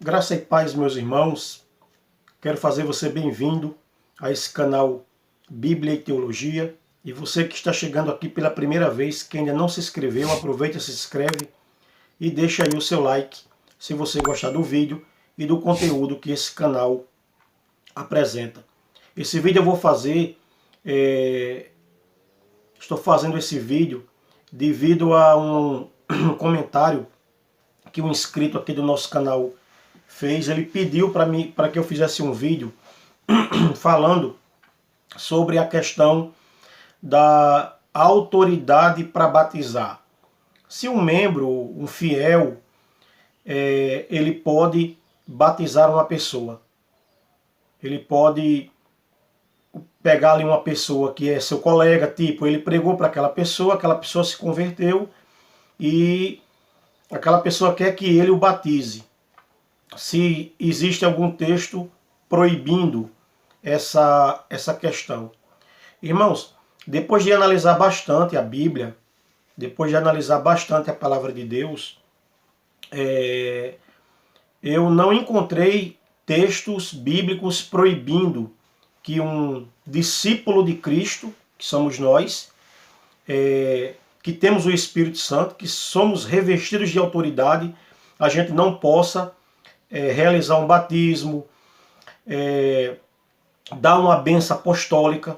Graça e paz, meus irmãos. Quero fazer você bem-vindo a esse canal Bíblia e Teologia. E você que está chegando aqui pela primeira vez, que ainda não se inscreveu, aproveita, se inscreve e deixa aí o seu like se você gostar do vídeo e do conteúdo que esse canal apresenta. Esse vídeo eu vou fazer, estou fazendo esse vídeo devido a um comentário que um inscrito aqui do nosso canal fez. Ele pediu para que eu fizesse um vídeo falando sobre a questão da autoridade para batizar. Se um membro, um fiel, ele pode batizar uma pessoa. Ele pode pegar ali uma pessoa que é seu colega, tipo, ele pregou para aquela pessoa se converteu e aquela pessoa quer que ele o batize. Se existe algum texto proibindo essa questão. Irmãos, depois de analisar bastante a Bíblia, depois de analisar bastante a palavra de Deus, eu não encontrei textos bíblicos proibindo que um discípulo de Cristo, que somos nós, que temos o Espírito Santo, que somos revestidos de autoridade, a gente não possa realizar um batismo, dar uma bênção apostólica,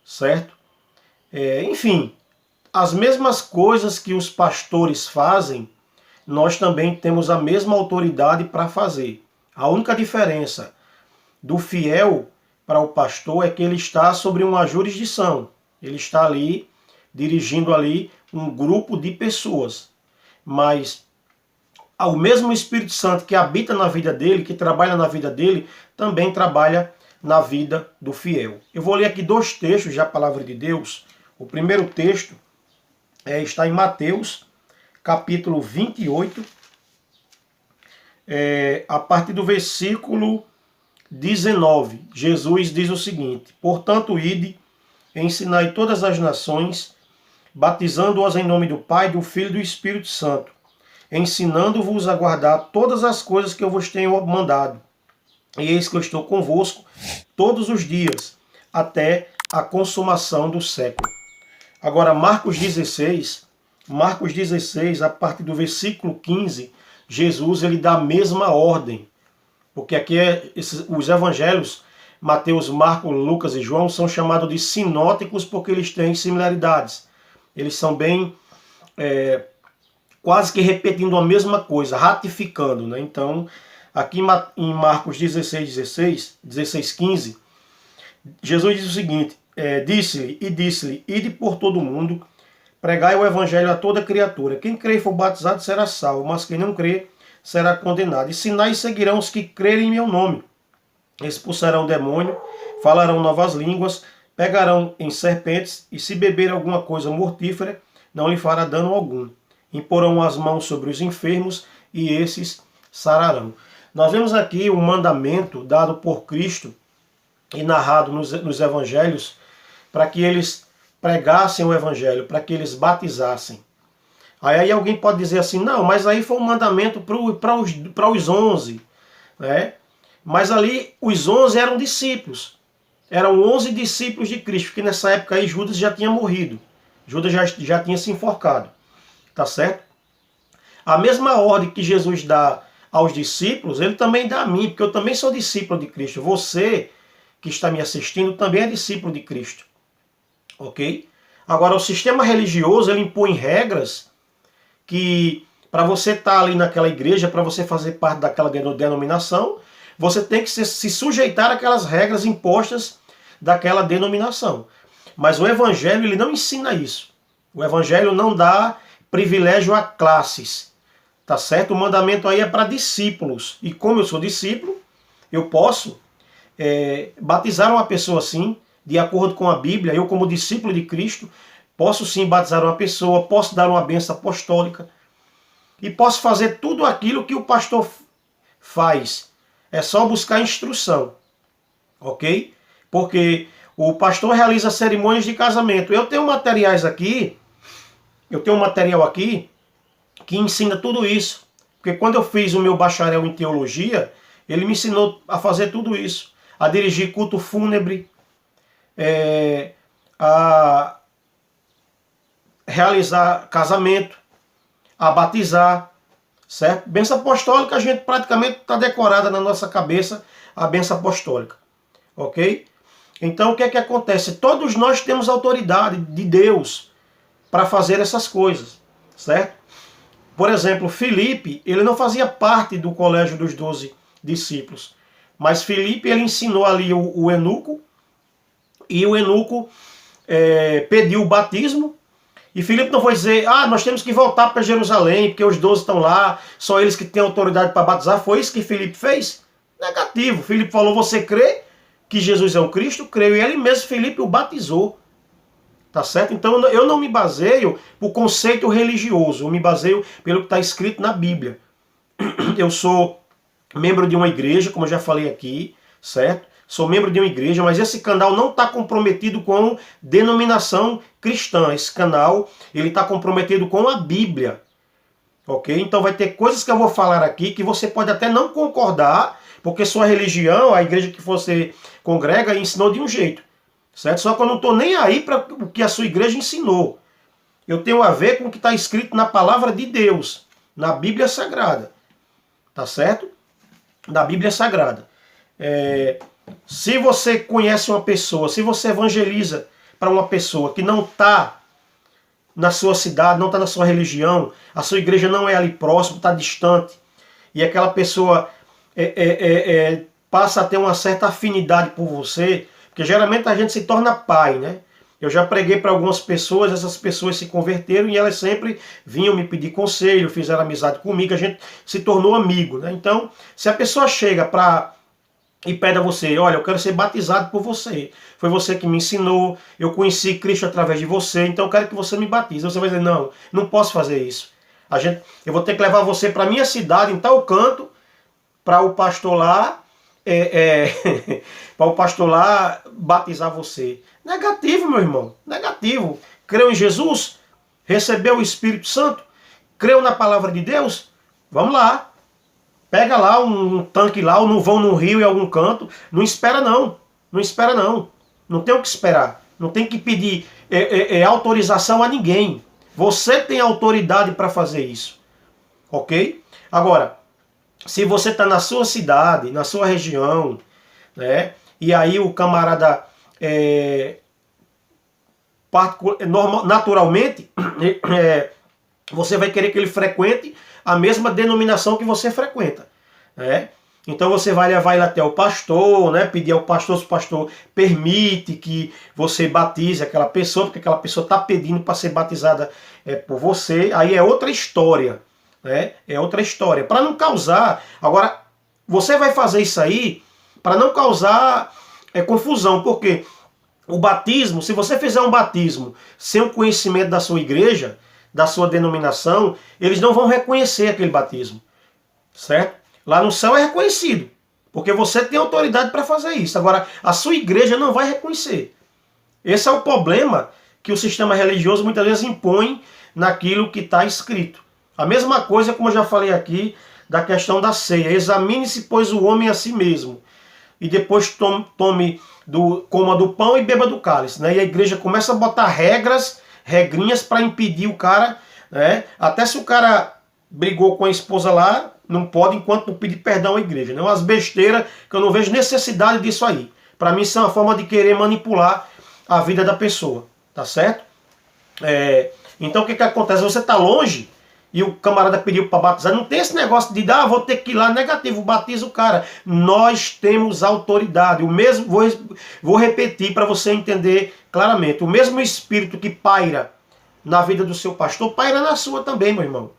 certo? Enfim, as mesmas coisas que os pastores fazem, nós também temos a mesma autoridade para fazer. A única diferença do fiel para o pastor é que ele está sobre uma jurisdição. Ele está ali, dirigindo ali um grupo de pessoas. Mas o mesmo Espírito Santo que habita na vida dele, que trabalha na vida dele, também trabalha na vida do fiel. Eu vou ler aqui dois textos da palavra de Deus. O primeiro texto está em Mateus, capítulo 28, a partir do versículo 19. Jesus diz o seguinte: portanto, ide, ensinai todas as nações, batizando-as em nome do Pai, do Filho e do Espírito Santo, ensinando-vos a guardar todas as coisas que eu vos tenho mandado. E eis que eu estou convosco todos os dias, até a consumação do século. Agora, Marcos 16, a partir do versículo 15, Jesus ele dá a mesma ordem. Porque aqui os evangelhos, Mateus, Marcos, Lucas e João, são chamados de sinóticos porque eles têm similaridades. Eles são bem, quase que repetindo a mesma coisa, ratificando, né? Então, aqui em Marcos 16, 15, Jesus diz o seguinte: disse-lhe, ide por todo o mundo, pregai o evangelho a toda criatura. Quem crê e for batizado será salvo, mas quem não crê será condenado. E sinais seguirão os que crerem em meu nome. Expulsarão demônio, falarão novas línguas, pegarão em serpentes, e se beber alguma coisa mortífera, não lhe fará dano algum. Imporão as mãos sobre os enfermos, e esses sararão. Nós vemos aqui um mandamento dado por Cristo e narrado nos evangelhos para que eles pregassem o evangelho, para que eles batizassem. Aí alguém pode dizer assim: não, mas aí foi um mandamento para os 11. Né? Mas ali os 11 eram discípulos. Eram 11 discípulos de Cristo, porque nessa época aí Judas já tinha morrido. Judas já tinha se enforcado. Tá certo? A mesma ordem que Jesus dá aos discípulos, ele também dá a mim, porque eu também sou discípulo de Cristo. Você que está me assistindo também é discípulo de Cristo. Ok? Agora, o sistema religioso, ele impõe regras que, para você estar ali naquela igreja, para você fazer parte daquela denominação, você tem que se sujeitar àquelas regras impostas daquela denominação. Mas o Evangelho, ele não ensina isso. O Evangelho não dá privilégio a classes. Tá certo? O mandamento aí é para discípulos. E como eu sou discípulo, eu posso batizar uma pessoa assim, de acordo com a Bíblia. Eu, como discípulo de Cristo, posso sim batizar uma pessoa, posso dar uma bênção apostólica e posso fazer tudo aquilo que o pastor faz. É só buscar instrução, ok? Porque o pastor realiza cerimônias de casamento. Eu tenho material aqui que ensina tudo isso. Porque quando eu fiz o meu bacharel em teologia, ele me ensinou a fazer tudo isso. A dirigir culto fúnebre, a realizar casamento, a batizar, certo? Bênção apostólica, a gente praticamente está decorada na nossa cabeça, a bênção apostólica, ok? Então o que é que acontece? Todos nós temos autoridade de Deus para fazer essas coisas, certo? Por exemplo, Filipe, ele não fazia parte do colégio dos 12 discípulos, mas Filipe, ele ensinou ali o eunuco, e o eunuco pediu o batismo, e Filipe não foi dizer, nós temos que voltar para Jerusalém, porque os 12 estão lá, só eles que têm autoridade para batizar. Foi isso que Filipe fez? Negativo. Filipe falou, você crê que Jesus é o Cristo? Creio. E ele mesmo, Filipe, o batizou. Tá certo? Então eu não me baseio por conceito religioso, eu me baseio pelo que está escrito na Bíblia. Eu sou membro de uma igreja, como eu já falei aqui, certo? Sou membro de uma igreja, mas esse canal não está comprometido com denominação cristã. Esse canal, ele está comprometido com a Bíblia. Ok? Então vai ter coisas que eu vou falar aqui que você pode até não concordar, porque sua religião, a igreja que você congrega, ensinou de um jeito. Certo? Só que eu não estou nem aí para o que a sua igreja ensinou. Eu tenho a ver com o que está escrito na palavra de Deus, na Bíblia Sagrada. Tá certo? Na Bíblia Sagrada. Se você conhece uma pessoa, se você evangeliza para uma pessoa que não está na sua cidade, não está na sua religião, a sua igreja não é ali próximo, está distante, e aquela pessoa passa a ter uma certa afinidade por você, porque geralmente a gente se torna pai, né? Eu já preguei para algumas pessoas, essas pessoas se converteram e elas sempre vinham me pedir conselho, fizeram amizade comigo, a gente se tornou amigo, né? Então, se a pessoa chega e pede a você, olha, eu quero ser batizado por você, foi você que me ensinou, eu conheci Cristo através de você, então eu quero que você me batize. Você vai dizer, não, não posso fazer isso. Eu vou ter que levar você para a minha cidade, em tal canto, para o pastor lá, para o pastor lá batizar você. Negativo, meu irmão, negativo. Creu em Jesus? Recebeu o Espírito Santo? Creu na palavra de Deus? Vamos lá. Pega lá um tanque lá, ou não vão num rio em algum canto. Não espera não. Não espera não. Não tem o que esperar. Não tem que pedir autorização a ninguém. Você tem autoridade para fazer isso. Ok? Agora, se você está na sua cidade, na sua região, né? E aí o camarada naturalmente você vai querer que ele frequente a mesma denominação que você frequenta, né? Então você vai levar ele até o pastor, né? Pedir ao pastor se o pastor permite que você batize aquela pessoa, porque aquela pessoa está pedindo para ser batizada por você. Aí é outra história, né? É outra história. Para não causar... Agora, você vai fazer isso aí para não causar confusão, porque o batismo, se você fizer um batismo sem o conhecimento da sua igreja, da sua denominação, eles não vão reconhecer aquele batismo, certo? Lá no céu é reconhecido, porque você tem autoridade para fazer isso. Agora, a sua igreja não vai reconhecer. Esse é o problema que o sistema religioso muitas vezes impõe naquilo que está escrito. A mesma coisa, como eu já falei aqui, da questão da ceia. Examine-se, pois, o homem a si mesmo, e depois coma do pão e beba do cálice, né? E a igreja começa a botar regrinhas para impedir o cara, né? Até se o cara brigou com a esposa lá, não pode enquanto não pedir perdão à igreja, né? Umas besteiras que eu não vejo necessidade disso aí. Para mim isso é uma forma de querer manipular a vida da pessoa, tá certo? Então o que acontece? Você está longe e o camarada pediu para batizar, não tem esse negócio de vou ter que ir lá, negativo, batiza o cara. Nós temos autoridade. O mesmo, vou repetir para você entender claramente. O mesmo espírito que paira na vida do seu pastor, paira na sua também, meu irmão.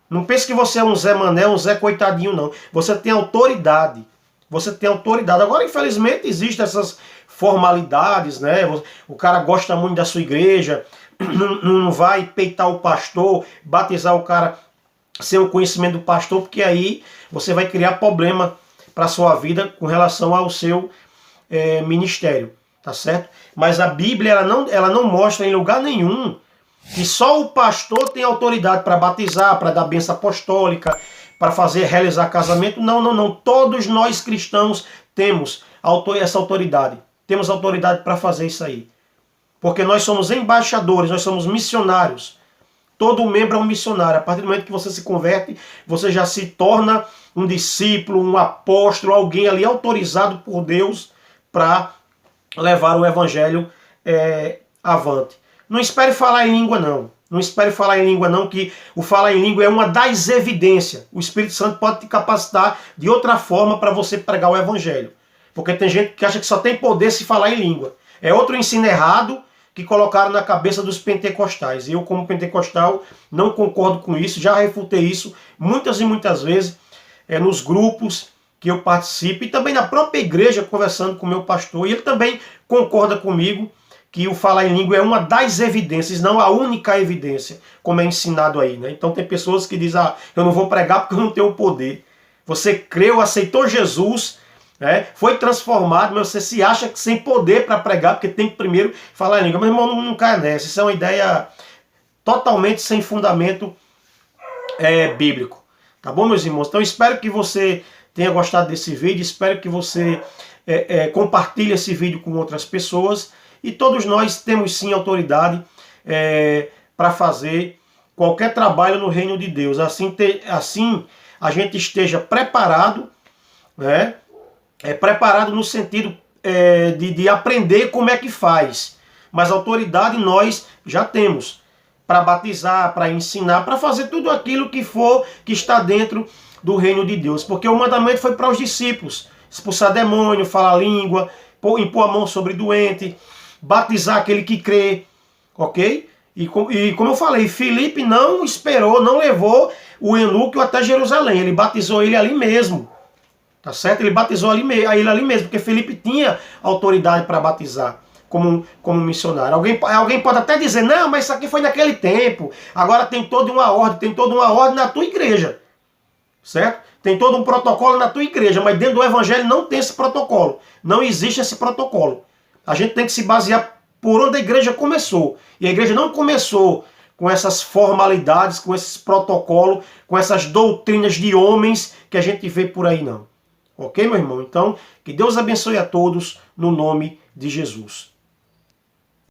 Não pense que você é um Zé Mané, um Zé Coitadinho, não. Você tem autoridade. Você tem autoridade. Agora, infelizmente, existem essas formalidades, né? O cara gosta muito da sua igreja, não vai peitar o pastor, batizar o cara sem o conhecimento do pastor, porque aí você vai criar problema para a sua vida com relação ao seu ministério, tá certo? Mas a Bíblia ela não mostra em lugar nenhum que só o pastor tem autoridade para batizar, para dar bênção apostólica, para realizar casamento. Não, não, não. Todos nós cristãos temos essa autoridade. Temos autoridade para fazer isso aí. Porque nós somos embaixadores, nós somos missionários. Todo membro é um missionário. A partir do momento que você se converte, você já se torna um discípulo, um apóstolo, alguém ali autorizado por Deus para levar o evangelho avante. Não espere falar em língua, não. Não espere falar em língua, não, que o falar em língua é uma das evidências. O Espírito Santo pode te capacitar de outra forma para você pregar o evangelho. Porque tem gente que acha que só tem poder se falar em língua. É outro ensino errado que colocaram na cabeça dos pentecostais. Eu, como pentecostal, não concordo com isso, já refutei isso muitas e muitas vezes nos grupos que eu participo e também na própria igreja, conversando com o meu pastor, e ele também concorda comigo que o falar em língua é uma das evidências, não a única evidência, como é ensinado aí, né? Então tem pessoas que dizem, eu não vou pregar porque eu não tenho poder. Você creu, aceitou Jesus, foi transformado, mas você se acha que sem poder para pregar, porque tem que primeiro falar em língua. Meu irmão, não cai nessa. Isso é uma ideia totalmente sem fundamento bíblico. Tá bom, meus irmãos? Então espero que você tenha gostado desse vídeo, espero que você compartilhe esse vídeo com outras pessoas. E todos nós temos sim autoridade para fazer qualquer trabalho no reino de Deus. Assim a gente esteja preparado, né? Preparado no sentido de aprender como é que faz. Mas autoridade nós já temos para batizar, para ensinar, para fazer tudo aquilo que está dentro do reino de Deus. Porque o mandamento foi para os discípulos: expulsar demônio, falar língua, impor a mão sobre doente, batizar aquele que crê, ok? E como eu falei, Filipe não esperou, não levou o eunuco até Jerusalém, ele batizou ele ali mesmo. Tá certo? Ele batizou ele ali mesmo, porque Filipe tinha autoridade para batizar como missionário. Alguém pode até dizer, não, mas isso aqui foi naquele tempo. Agora tem toda uma ordem na tua igreja. Certo? Tem todo um protocolo na tua igreja, mas dentro do evangelho não tem esse protocolo. Não existe esse protocolo. A gente tem que se basear por onde a igreja começou. E a igreja não começou com essas formalidades, com esses protocolos, com essas doutrinas de homens que a gente vê por aí, não. Ok, meu irmão? Então, que Deus abençoe a todos no nome de Jesus.